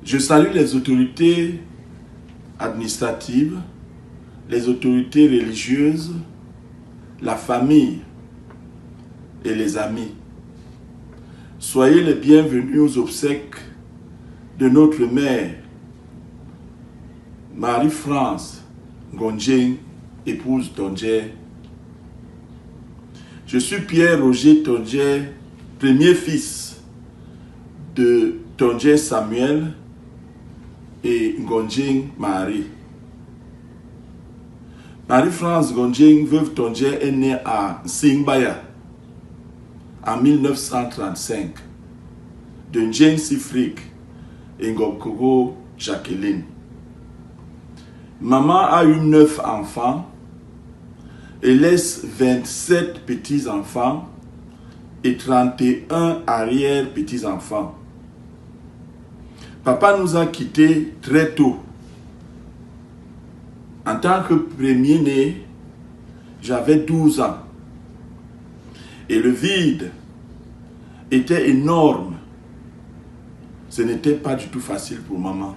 Je salue les autorités administratives, les autorités religieuses, la famille et les amis. Soyez les bienvenus aux obsèques de notre mère, Marie-France Ngonjeng, épouse Tondje. Je suis Pierre-Roger Tondje, premier fils de Tondje Samuel et Ngonjeng Marie. Marie-France Ngonjeng, veuve Tondje, est née à Singbaya en 1935 de Njeng Sifrik et Ngokoro Jacqueline. Maman a eu 9 enfants et laisse 27 petits-enfants et 31 arrière-petits-enfants. Papa nous a quittés très tôt. En tant que premier-né, j'avais 12 ans. Et le vide était énorme. Ce n'était pas du tout facile pour maman.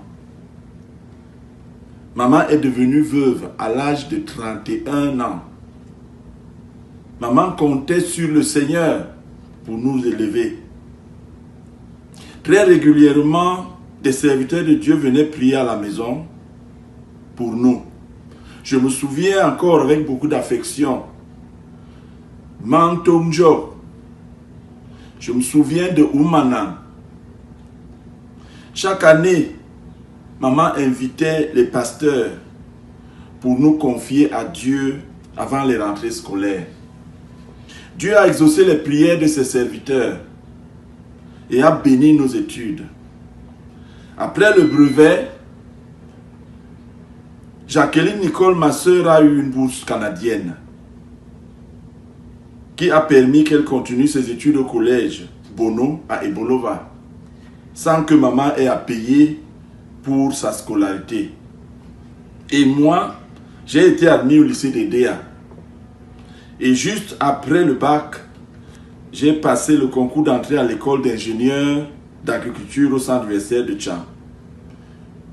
Maman est devenue veuve à l'âge de 31 ans. Maman comptait sur le Seigneur pour nous élever. Très régulièrement, des serviteurs de Dieu venaient prier à la maison pour nous. Je me souviens encore avec beaucoup d'affection. Mantongjo. Je me souviens de Oumanan. Chaque année, maman invitait les pasteurs pour nous confier à Dieu avant les rentrées scolaires. Dieu a exaucé les prières de ses serviteurs et a béni nos études. Après le brevet, Jacqueline Nicole, ma sœur, a eu une bourse canadienne qui a permis qu'elle continue ses études au collège Bono à Ebolova sans que maman ait à payer pour sa scolarité. Et moi, j'ai été admis au lycée d'Edea. Et juste après le bac, j'ai passé le concours d'entrée à l'école d'ingénieur d'agriculture au centre universitaire de Tchang.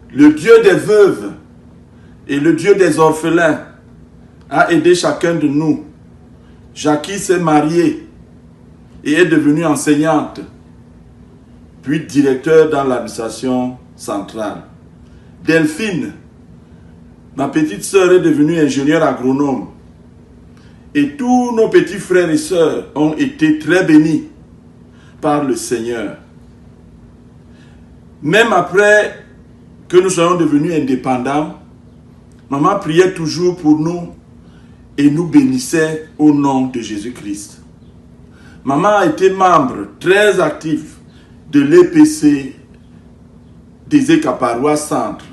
Le Dieu des veuves et le Dieu des orphelins a aidé chacun de nous. Jackie s'est mariée et est devenue enseignante, puis directeur dans l'administration centrale. Delphine, ma petite sœur, est devenue ingénieure agronome. Et tous nos petits frères et sœurs ont été très bénis par le Seigneur. Même après que nous soyons devenus indépendants, maman priait toujours pour nous et nous bénissait au nom de Jésus-Christ. Maman a été membre très actif de l'EPC des Ekaparois Centre.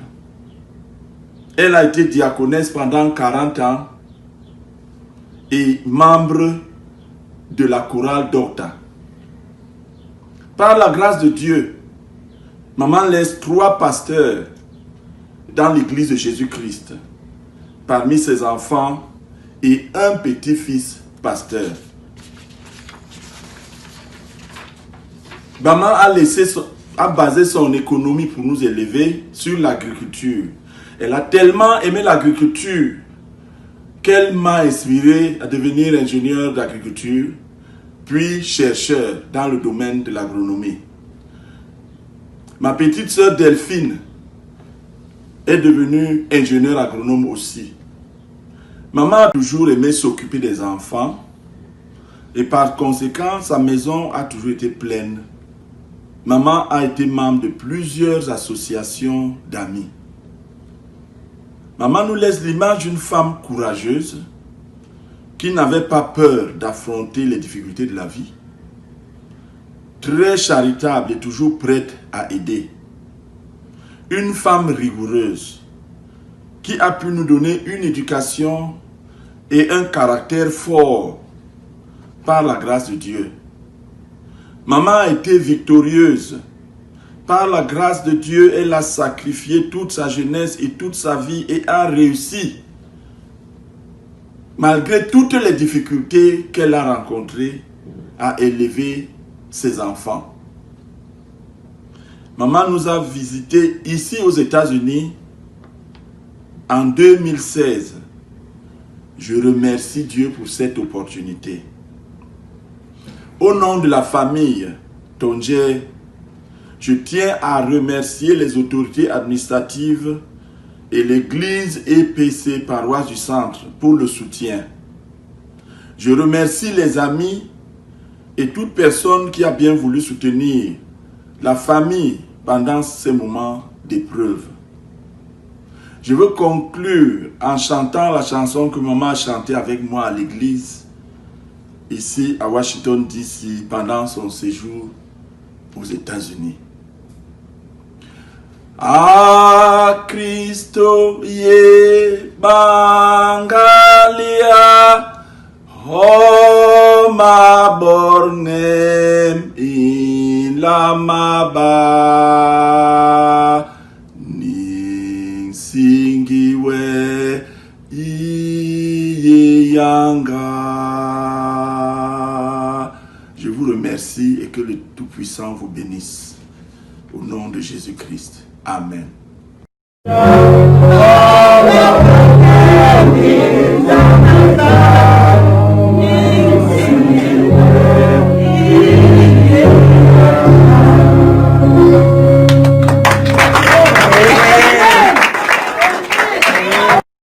Elle a été diaconesse pendant 40 ans et membre de la chorale d'Octa. Par la grâce de Dieu, maman laisse 3 pasteurs dans l'église de Jésus-Christ parmi ses enfants et un petit-fils pasteur. Maman a basé son économie pour nous élever sur l'agriculture. Elle a tellement aimé l'agriculture qu'elle m'a inspiré à devenir ingénieur d'agriculture, puis chercheur dans le domaine de l'agronomie. Ma petite sœur Delphine est devenue ingénieure agronome aussi. Maman a toujours aimé s'occuper des enfants et par conséquent, sa maison a toujours été pleine. Maman a été membre de plusieurs associations d'amis. Maman nous laisse l'image d'une femme courageuse qui n'avait pas peur d'affronter les difficultés de la vie, très charitable et toujours prête à aider. Une femme rigoureuse qui a pu nous donner une éducation et un caractère fort par la grâce de Dieu. Maman a été victorieuse. Par la grâce de Dieu, elle a sacrifié toute sa jeunesse et toute sa vie et a réussi. Malgré toutes les difficultés qu'elle a rencontrées, à élever ses enfants. Maman nous a visités ici aux États-Unis en 2016. Je remercie Dieu pour cette opportunité. Au nom de la famille Tondje, je tiens à remercier les autorités administratives et l'église EPC Paroisse du Centre pour le soutien. Je remercie les amis et toute personne qui a bien voulu soutenir la famille pendant ces moments d'épreuve. Je veux conclure en chantant la chanson que maman a chantée avec moi à l'église, ici à Washington DC, pendant son séjour aux États-Unis. Ah, Christo ye bangalia, Homa bornem in la maba ning singiwe iyanga. Je vous remercie et que le Tout-Puissant vous bénisse. Au nom de Jésus-Christ. Amen.